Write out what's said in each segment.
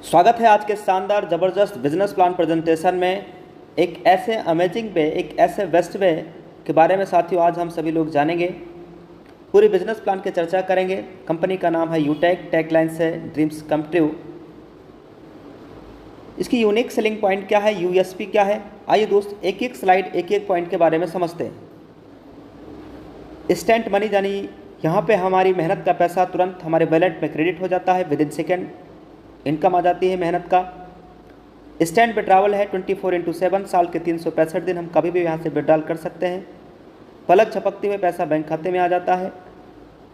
स्वागत है आज के शानदार ज़बरदस्त बिजनेस प्लान प्रेजेंटेशन में। एक ऐसे अमेजिंग वे, एक ऐसे बेस्ट वे के बारे में साथियों आज हम सभी लोग जानेंगे। पूरी बिजनेस प्लान की चर्चा करेंगे। कंपनी का नाम है यूटेक, टैगलाइन से ड्रीम्स कम ट्रू। इसकी यूनिक सेलिंग पॉइंट क्या है, यूएसपी क्या है, आइए दोस्त एक एक स्लाइड एक एक पॉइंट के बारे में समझते हैं। इंस्टेंट मनी, यानी यहाँ पे हमारी मेहनत का पैसा तुरंत हमारे वॉलेट में क्रेडिट हो जाता है, विद इन सेकेंड इनकम आ जाती है मेहनत का। इंस्टेंट विड्रॉवल है 24/7, साल के 365 दिन हम कभी भी यहाँ से विड्रॉल कर सकते हैं। पलक झपकते हुए पैसा बैंक खाते में आ जाता है।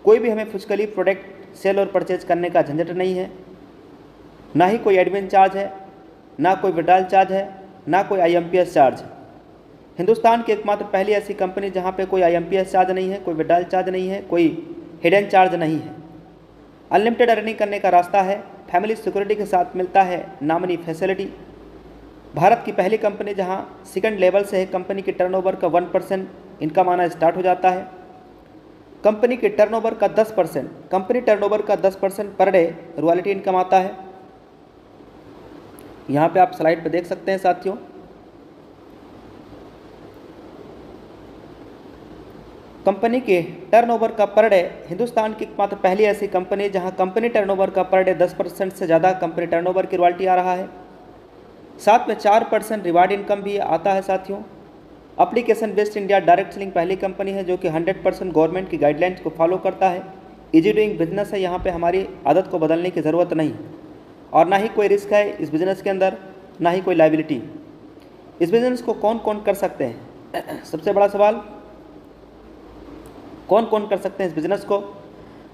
कोई भी हमें फुजकली प्रोडक्ट सेल और परचेज करने का झंझट नहीं है, ना ही कोई एडमिन चार्ज है, ना कोई विड्रॉल चार्ज है, ना कोई IMPS चार्ज है। हिंदुस्तान की एकमात्र पहली ऐसी कंपनी जहाँ पे कोई IMPS चार्ज नहीं है, कोई विड्रॉल चार्ज नहीं है, कोई हिडन चार्ज नहीं है। अनलिमिटेड अर्निंग करने का रास्ता है, फैमिली सिक्योरिटी के साथ मिलता है नॉमिनी फैसिलिटी। भारत की पहली कंपनी जहां सेकंड लेवल से है कंपनी की टर्नओवर का 1% इनकम आना स्टार्ट हो जाता है। कंपनी के टर्नओवर का 10% पर डे रॉयल्टी इनकम आता है। यहाँ पे आप स्लाइड पे देख सकते हैं साथियों। कंपनी के टर्नओवर का पर डे, हिंदुस्तान की एकमात्र पहली ऐसी कंपनी जहां कंपनी टर्नओवर का पर डे 10% से ज़्यादा कंपनी टर्नओवर की रॉयल्टी आ रहा है। साथ में 4% रिवार्ड इनकम भी आता है साथियों। Application based India direct selling पहली कंपनी है जो कि 100% गवर्नमेंट की गाइडलाइंस को फॉलो करता है। इजी डूइंग बिजनेस है, यहाँ पे हमारी आदत को बदलने की ज़रूरत नहीं और ना ही कोई रिस्क है इस बिज़नेस के अंदर, ना ही कोई लाइबिलिटी। इस बिज़नेस को कौन कौन कर सकते हैं, सबसे बड़ा सवाल, कौन कौन कर सकते हैं इस बिज़नेस को?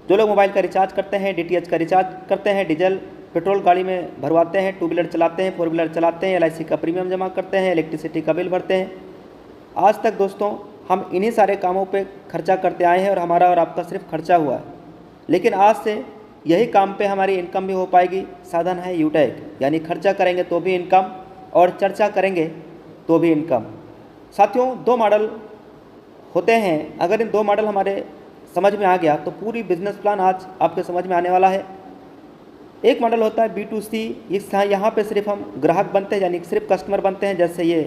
जो लोग मोबाइल का रिचार्ज करते हैं, DTH का रिचार्ज करते हैं, डीजल पेट्रोल गाड़ी में भरवाते हैं, 2 व्हीलर चलाते हैं, 4 व्हीलर चलाते हैं, LIC का प्रीमियम जमा करते हैं, इलेक्ट्रिसिटी का बिल भरते हैं। आज तक दोस्तों हम इन्हीं सारे कामों पे खर्चा करते आए हैं और हमारा और आपका सिर्फ खर्चा हुआ है। लेकिन आज से यही काम पे हमारी इनकम भी हो पाएगी। साधन है यूटेक, यानी खर्चा करेंगे तो भी इनकम और चर्चा करेंगे तो भी इनकम। साथियों 2 मॉडल होते हैं, अगर इन 2 मॉडल हमारे समझ में आ गया तो पूरी बिजनेस प्लान आज आपके समझ में आने वाला है। एक मॉडल होता है B2C, यहाँ पे सिर्फ हम ग्राहक बनते हैं, यानी सिर्फ कस्टमर बनते हैं। जैसे ये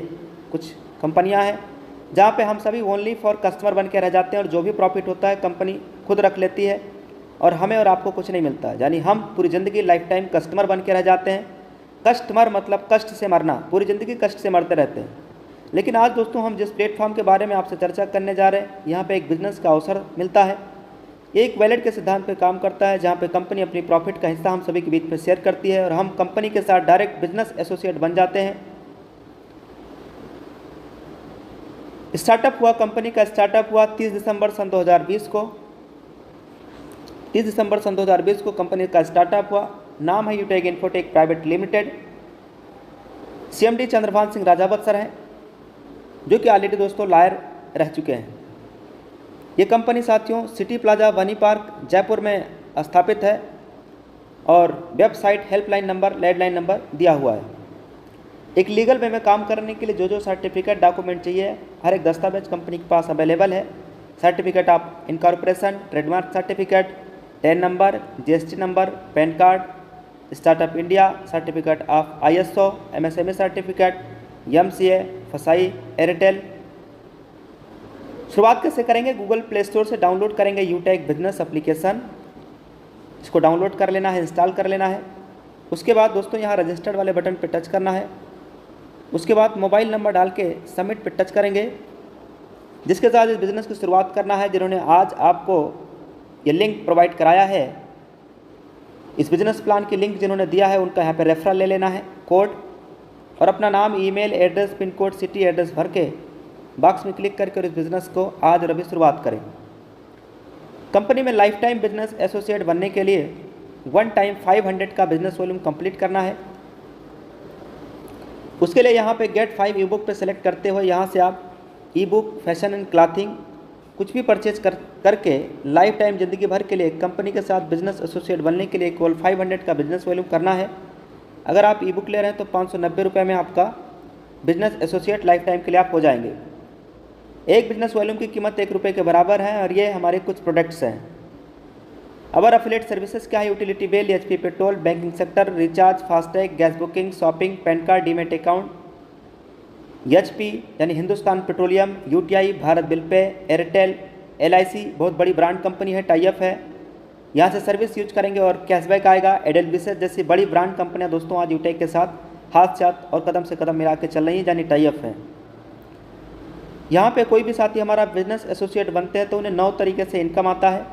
कुछ कंपनियां हैं जहाँ पे हम सभी ओनली फॉर कस्टमर बन के रह जाते हैं और जो भी प्रॉफिट होता है कंपनी खुद रख लेती है और हमें और आपको कुछ नहीं मिलता है, यानी हम पूरी ज़िंदगी लाइफ टाइम कस्टमर बन के रह जाते हैं। कस्टमर मतलब कष्ट से मरना, पूरी ज़िंदगी कष्ट से मरते रहते हैं। लेकिन आज दोस्तों हम जिस प्लेटफॉर्म के बारे में आपसे चर्चा करने जा रहे हैं, यहाँ पे एक बिजनेस का अवसर मिलता है। एक वैलेट के सिद्धांत पे काम करता है, जहाँ पे कंपनी अपनी प्रॉफिट का हिस्सा हम सभी के बीच में शेयर करती है और हम कंपनी के साथ डायरेक्ट बिजनेस एसोसिएट बन जाते हैं। स्टार्टअप हुआ, कंपनी का स्टार्टअप हुआ 30 दिसंबर सन 2020 को। 30 दिसंबर सन 2020 को कंपनी का स्टार्टअप हुआ। नाम है यूटेक infotech private limited. CMD Chandrabhan Singh Rajawat sir हैं, जो कि ऑलरेडी दोस्तों लॉयर रह चुके हैं। ये कंपनी साथियों सिटी प्लाजा वनी पार्क जयपुर में स्थापित है और website, helpline number, landline number दिया हुआ है। एक लीगल वे में काम करने के लिए जो सर्टिफिकेट डॉक्यूमेंट चाहिए, हर एक दस्तावेज कंपनी के पास अवेलेबल है। Certificate of incorporation, trademark certificate, ten number, GST number, pan card, startup India, certificate of ISO, MSME certificate, MCA, फसाई, एयरटेल। शुरुआत कैसे करेंगे? गूगल प्ले स्टोर से डाउनलोड करेंगे यूटेक बिजनेस एप्लीकेशन। इसको डाउनलोड कर लेना है, इंस्टॉल कर लेना है। उसके बाद दोस्तों यहाँ रजिस्टर्ड वाले बटन पर टच करना है। उसके बाद मोबाइल नंबर डाल के सबमिट पर टच करेंगे, जिसके साथ इस बिज़नेस की शुरुआत करना है। जिन्होंने आज आपको ये लिंक प्रोवाइड कराया है, इस बिज़नेस प्लान की लिंक जिन्होंने दिया है, उनका यहाँ पे रेफरल ले लेना है, कोड, और अपना नाम, email address, pin code, city address भर के बॉक्स में क्लिक करके इस बिज़नेस को आज और अभी शुरुआत करें। कंपनी में लाइफ टाइम बिजनेस एसोसिएट बनने के लिए 1 टाइम 500 का बिजनेस वॉल्यूम कंप्लीट करना है। उसके लिए यहाँ पे गेट 5 ई बुक पे सेलेक्ट करते हुए यहाँ से आप ई बुक, फैशन एंड क्लॉथिंग कुछ भी परचेज करके लाइफ टाइम ज़िंदगी भर के लिए कंपनी के साथ बिजनेस एसोसिएट बनने के लिए केवल 500 का बिजनेस वॉल्यूम करना है। अगर आप ई बुक ले रहे हैं तो 590 रुपये में आपका बिजनेस एसोसिएट लाइफ टाइम के लिए आप हो जाएंगे। एक बिजनेस वॉल्यूम की कीमत 1 रुपये के बराबर है और ये हमारे कुछ प्रोडक्ट्स हैं। अवर अफिलिएट सर्विसेज क्या है? Utility bill, HP petrol, banking sector, recharge, FASTag, gas booking, shopping, PAN card, demat account, HP यानी Hindustan petroleum, UTI, Bharat bill pay, Airtel, LIC बहुत बड़ी ब्रांड कंपनी है, टाई अप है, यहाँ से सर्विस यूज करेंगे और कैशबैक आएगा। एडेलविसेस जैसी बड़ी ब्रांड कंपनियाँ दोस्तों आज यूटेक के साथ हाथ से हाथ और कदम से कदम मिला के चल रही हैं, यानी टाई अप है। यहाँ पे कोई भी साथी हमारा बिजनेस एसोसिएट बनते हैं तो उन्हें 9 तरीके से इनकम आता है।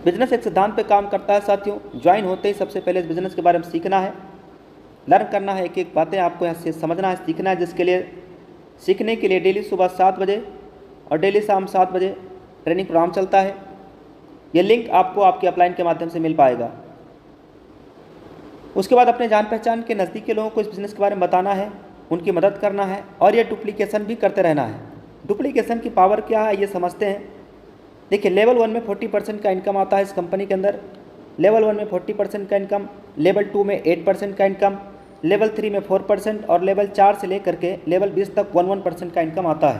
बिजनेस एक सिद्धांत पे काम करता है साथियों। ज्वाइन होते ही सबसे पहले इस बिज़नेस के बारे में सीखना है, लर्न करना है, एक एक बातें आपको यहाँ से समझना है, सीखना है, जिसके लिए सीखने के लिए डेली सुबह 7 बजे और डेली शाम 7 बजे ट्रेनिंग प्रोग्राम चलता है। ये लिंक आपको आपके अपलाइन के माध्यम से मिल पाएगा। उसके बाद अपने जान पहचान के नज़दीक के लोगों को इस बिज़नेस के बारे में बताना है, उनकी मदद करना है और ये डुप्लीकेशन भी करते रहना है। डुप्लीकेशन की पावर क्या है ये समझते हैं। देखिए, लेवल 1 में 40% का इनकम आता है इस कंपनी के अंदर। लेवल 1 में 40% का इनकम, लेवल 2 में 8% का इनकम, लेवल 3 में 4% और लेवल 4 से लेकर के लेवल 20 तक 11% का इनकम आता है।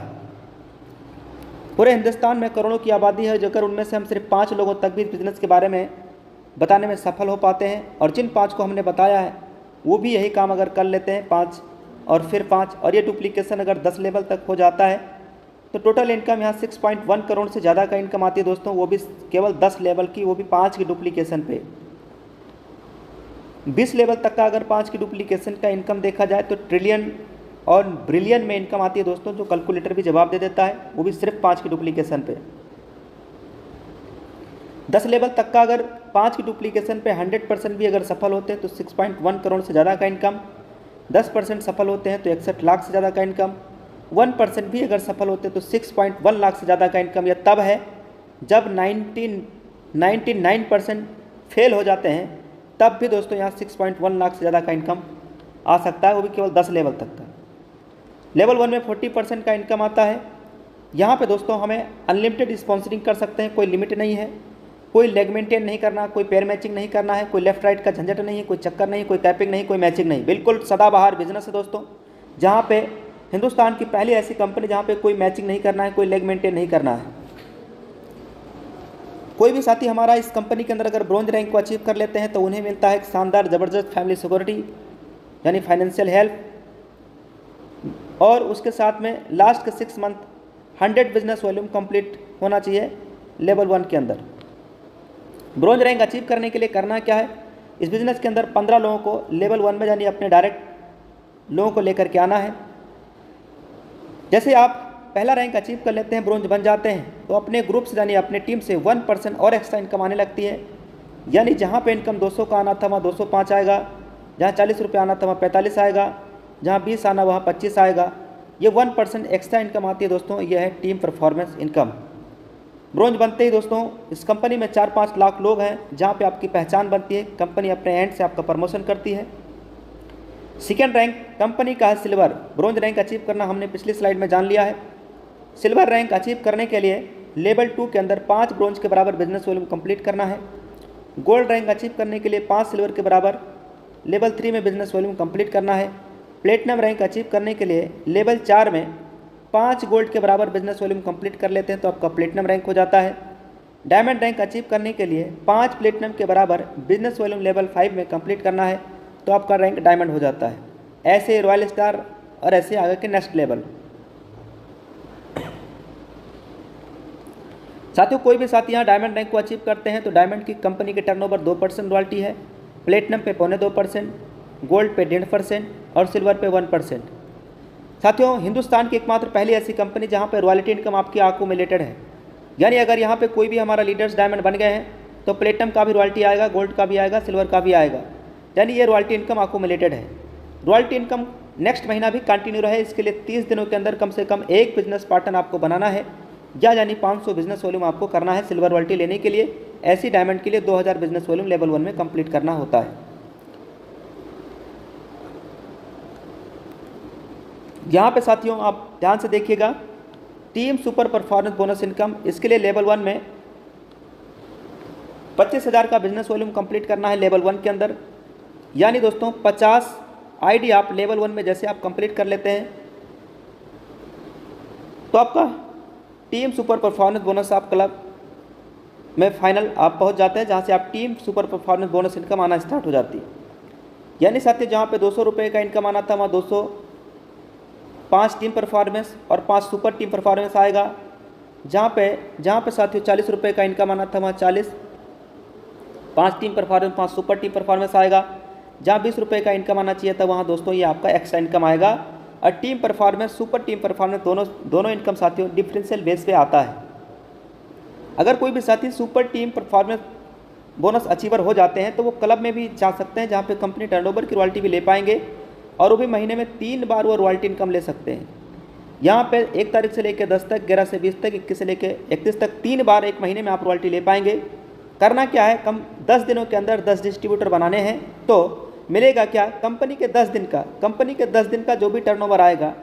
पूरे हिंदुस्तान में करोड़ों की आबादी है, जो अगर उनमें से हम सिर्फ 5 लोगों तक भी इस बिज़नेस के बारे में बताने में सफल हो पाते हैं, और जिन 5 को हमने बताया है वो भी यही काम अगर कर लेते हैं 5 और फिर 5, और ये डुप्लीकेशन अगर 10 लेवल तक हो जाता है तो टोटल इनकम यहाँ 6.1 करोड़ से ज़्यादा का इनकम आती है दोस्तों, वो भी केवल 10 लेवल की, वो भी 5 की डुप्लीकेशन पे। 20 लेवल तक का अगर 5 की डुप्लीकेशन का इनकम देखा जाए तो ट्रिलियन और ब्रिलियन में इनकम आती है दोस्तों, जो कैलकुलेटर भी जवाब दे देता है, वो भी सिर्फ 5 की डुप्लीकेशन पे। 10 लेवल तक का अगर 5 की डुप्लीकेशन पे 100% भी अगर सफल होते हैं तो 6.1 करोड़ से ज़्यादा का इनकम, 10% सफल होते हैं तो 61 लाख से ज़्यादा का इनकम, 1% भी अगर सफल होते हैं तो 6.1 लाख से ज़्यादा का इनकम। यह तब है जब 99% फेल हो जाते हैं, तब भी दोस्तों यहाँ 6.1 लाख से ज़्यादा का इनकम आ सकता है, वो भी केवल 10 लेवल तक का। लेवल 1 में 40% का इनकम आता है। यहाँ पे दोस्तों हमें अनलिमिटेड स्पॉन्सरिंग कर सकते हैं, कोई लिमिट नहीं है, कोई लेग मेंटेन नहीं करना, कोई पैर मैचिंग नहीं करना है, कोई लेफ्ट राइट का झंझट नहीं है, कोई चक्कर नहीं, कोई कैपिंग नहीं, कोई मैचिंग नहीं, बिल्कुल सदाबहार बिजनेस है दोस्तों, जहाँ पे हिंदुस्तान की पहली ऐसी कंपनी जहाँ पे कोई मैचिंग नहीं करना है, कोई लेग मेंटेन नहीं करना है। कोई भी साथी हमारा इस कंपनी के अंदर अगर ब्रॉन्ज रैंक को अचीव कर लेते हैं तो उन्हें मिलता है एक शानदार ज़बरदस्त फैमिली सिक्योरिटी यानी फाइनेंशियल हेल्प, और उसके साथ में लास्ट के 6 मंथ 100 बिजनेस वॉल्यूम कंप्लीट होना चाहिए लेवल 1 के अंदर। ब्रॉन्ज रैंक अचीव करने के लिए करना क्या है? इस बिज़नेस के अंदर 15 लोगों को लेवल 1 में यानी अपने डायरेक्ट लोगों को लेकर के आना है। जैसे आप पहला रैंक अचीव कर लेते हैं, ब्रॉन्ज बन जाते हैं, तो अपने ग्रुप से यानी अपने टीम से 1% और एक्स्ट्रा इनकम आने लगती है। यानी जहाँ पे इनकम 200 का आना था वहाँ 205 आएगा, जहाँ 40 रुपये आना था वहाँ 45 आएगा, जहाँ 20 आना वहाँ 25 आएगा। ये 1% एक्स्ट्रा इनकम आती है दोस्तों, यह है टीम परफॉर्मेंस इनकम। ब्रॉन्ज बनते ही दोस्तों इस कंपनी में 4-5 लाख लोग हैं, जहाँ पे आपकी पहचान बनती है, कंपनी अपने एंड से आपका प्रमोशन करती है। सेकेंड रैंक कंपनी का है सिल्वर। ब्रॉन्ज रैंक अचीव करना हमने पिछली स्लाइड में जान लिया है। सिल्वर रैंक अचीव करने के लिए लेवल 2 के अंदर 5 ब्रॉन्ज के बराबर बिजनेस वॉल्यूम कंप्लीट करना है। गोल्ड रैंक अचीव करने के लिए 5 सिल्वर के बराबर लेवल 3 में बिजनेस वॉल्यूम कंप्लीट करना है। प्लेटिनम रैंक अचीव करने के लिए लेवल 4 में 5 गोल्ड के बराबर बिजनेस वॉल्यूम कंप्लीट कर लेते हैं तो आपका प्लेटिनम रैंक हो जाता है। डायमंड रैंक अचीव करने के लिए 5 प्लेटिनम के बराबर बिजनेस वॉल्यूम लेवल 5 में कंप्लीट करना है तो आपका रैंक डायमंड हो जाता है। ऐसे रॉयल स्टार और ऐसे आगे के नेक्स्ट लेवल। साथियों, कोई भी साथी यहाँ डायमंड रैंक को अचीव करते हैं तो डायमंड की कंपनी के टर्नओवर 2% रॉयल्टी है, प्लेटिनम पे 0.25%, गोल्ड पे 1.5% और सिल्वर पे 1%। साथियों, हिंदुस्तान की एकमात्र पहली ऐसी कंपनी जहाँ पे रॉयल्टी इनकम आपकी अक्यूमुलेटेड है। यानी अगर यहाँ पे कोई भी हमारा लीडर्स डायमंड बन गए हैं तो प्लेटिनम का भी रॉयल्टी आएगा, गोल्ड का भी आएगा, सिल्वर का भी आएगा, यानी ये रॉयल्टी इनकम अक्यूमुलेटेड है। रॉयल्टी इनकम नेक्स्ट महीना भी कंटिन्यू रहे, इसके लिए 30 दिनों के अंदर कम से कम एक बिजनेस पार्टनर आपको बनाना है, या यानी 500 बिजनेस वॉल्यूम आपको करना है सिल्वर रॉयल्टी लेने के लिए। ऐसी डायमंड के लिए 2000 बिजनेस वॉल्यूम लेवल 1 में कंप्लीट करना होता है। यहाँ पे साथियों आप ध्यान से देखिएगा, team super performance bonus income, इसके लिए लेवल 1 में 25,000 का बिजनेस वॉल्यूम कंप्लीट करना है लेवल 1 के अंदर। यानी दोस्तों 50 आईडी आप लेवल 1 में जैसे आप कंप्लीट कर लेते हैं तो आपका टीम सुपर परफॉर्मेंस बोनस आप क्लब में फाइनल आप पहुंच जाते हैं, जहां से आप team super performance bonus income आना स्टार्ट हो जाती है। यानी साथियों जहां पे 200 रुपये का इनकम आना था वहाँ 205 टीम परफॉर्मेंस और 5 सुपर टीम परफॉर्मेंस आएगा। जहाँ पे साथियों 40 रुपये का इनकम आना था वहाँ 5 team performance 5 super team performance आएगा। जहाँ 20 रुपये का इनकम आना चाहिए था वहाँ दोस्तों ये आपका एक्स्ट्रा इनकम आएगा। और team performance super team performance दोनों इनकम साथियों डिफरेंशियल बेस पे आता है। अगर कोई भी साथी super team performance bonus achiever हो जाते हैं तो वो क्लब में भी जा सकते हैं, जहाँ पे कंपनी टर्नओवर की रॉयल्टी भी ले पाएंगे और वो भी महीने में 3 बार वो रॉयल्टी इनकम ले सकते हैं। यहाँ पे 1 तारीख से लेकर 10 तक, 11 से 20 तक, 21 से लेकर 31 तक 3 बार एक महीने में आप रॉयल्टी ले पाएंगे। करना क्या है, 10 दिनों के अंदर 10 डिस्ट्रीब्यूटर बनाने हैं। तो मिलेगा क्या, कंपनी के 10 दिन का जो भी टर्नओवर आएगा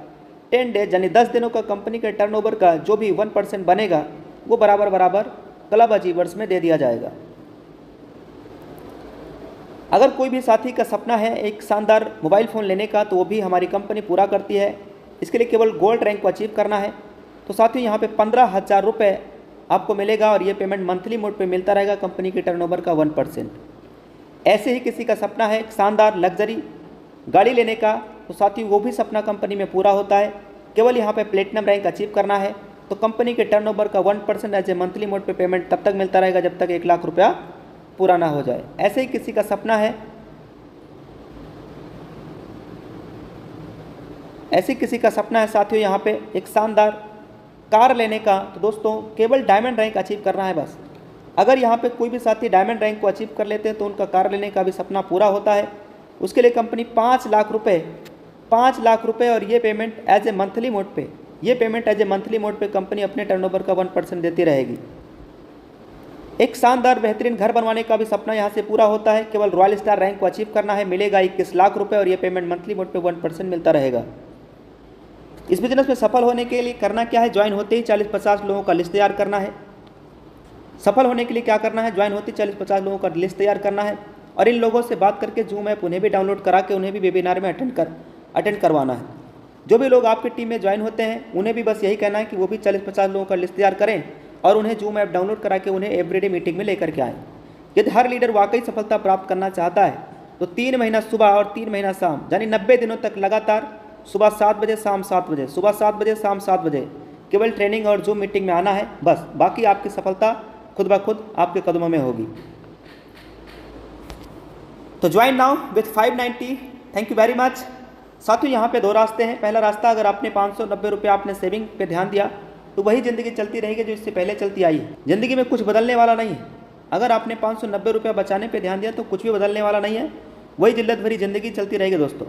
10 डेज यानी 10 दिनों का कंपनी के टर्नओवर का जो भी 1% बनेगा वो बराबर क्लब अचीवर्स में दे दिया जाएगा। अगर कोई भी साथी का सपना है एक शानदार मोबाइल फ़ोन लेने का तो वो भी हमारी कंपनी पूरा करती है। इसके लिए केवल गोल्ड रैंक को अचीव करना है। तो साथियों यहाँ पे 15,000 रुपये आपको मिलेगा और ये पेमेंट मंथली मोड पे मिलता रहेगा कंपनी के टर्नओवर का 1%। ऐसे ही किसी का सपना है एक शानदार लग्जरी गाड़ी लेने का तो साथियों वो भी सपना कंपनी में पूरा होता है। केवल यहाँ पे प्लेटिनम रैंक अचीव करना है तो कंपनी के टर्नओवर का 1% एज ए मंथली मोड पे पेमेंट तब तक मिलता रहेगा जब तक 1 लाख रुपया पूरा ना हो जाए। ऐसे ही किसी का सपना है साथियों यहाँ पे एक शानदार कार लेने का तो दोस्तों केवल डायमंड रैंक अचीव करना है बस। अगर यहाँ पे कोई भी साथी डायमंड रैंक को अचीव कर लेते हैं तो उनका कार लेने का भी सपना पूरा होता है। उसके लिए कंपनी 5 लाख रुपए और ये payment as a monthly mode पे कंपनी अपने टर्नओवर का 1% देती रहेगी। एक शानदार बेहतरीन घर बनवाने का भी सपना यहाँ से पूरा होता है। केवल रॉयल स्टार रैंक को अचीव करना है, मिलेगा 21 लाख रुपए और ये पेमेंट मंथली मोड पे 1% मिलता रहेगा। इस बिजनेस में सफल होने के लिए करना क्या है, ज्वाइन होते ही 40-50 लोगों का लिस्ट तैयार करना है। सफल होने के लिए क्या करना है, ज्वाइन होते ही 40-50 लोगों का लिस्ट तैयार करना है और इन लोगों से बात करके जूम ऐप उन्हें भी डाउनलोड करा के उन्हें भी वेबिनार में अटेंड करवाना है। जो भी लोग आपकी टीम में ज्वाइन होते हैं उन्हें भी बस यही कहना है कि वो भी 40-50 लोगों का लिस्ट तैयार करें और उन्हें जूम ऐप डाउनलोड करा के उन्हें एवरीडे मीटिंग में लेकर के आएँ। यदि हर लीडर वाकई सफलता प्राप्त करना चाहता है तो 3 महीना सुबह और 3 महीना शाम यानी 90 दिनों तक लगातार सुबह 7 बजे शाम 7 बजे, सुबह 7 बजे शाम 7 बजे केवल ट्रेनिंग और जूम मीटिंग में आना है बस। बाकी आपकी सफलता खुद ब खुद आपके कदमों में होगी। तो join now with 590। Thank you very much. साथियों यहाँ पे 2 रास्ते हैं। पहला रास्ता, अगर आपने 590 रुपये आपने सेविंग पे ध्यान दिया तो वही ज़िंदगी चलती रहेगी जो इससे पहले चलती आई है। ज़िंदगी में कुछ बदलने वाला नहीं है। अगर आपने 590 रुपये बचाने पे ध्यान दिया तो कुछ भी बदलने वाला नहीं है, वही जिल्लत भरी ज़िंदगी चलती रहेगी दोस्तों।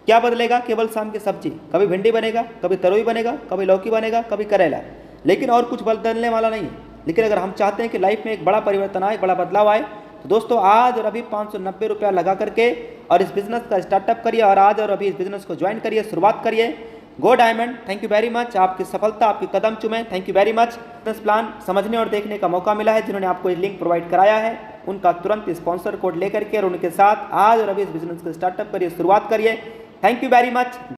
क्या बदलेगा, केवल शाम की सब्जी, कभी भिंडी बनेगा, कभी तरोई बनेगा, कभी लौकी बनेगा, कभी करेला, लेकिन और कुछ बदलने वाला नहीं है। लेकिन अगर हम चाहते हैं कि लाइफ में एक बड़ा परिवर्तन आए, बड़ा बदलाव आए तो दोस्तों आज और अभी 590 रुपया लगा करके और इस बिज़नेस का स्टार्टअप करिए और आज और अभी इस बिज़नेस को ज्वाइन करिए, शुरुआत करिए। गो diamond. Thank you very much. आपकी सफलता आपके कदम चूमे। Thank you very much. Business plan समझने और देखने का मौका मिला है। जिन्होंने आपको ये लिंक प्रोवाइड कराया है उनका तुरंत स्पॉन्सर कोड लेकर के और उनके साथ आज और अभी इस बिज़नेस को स्टार्टअप करिए, शुरुआत करिए। Thank you very much.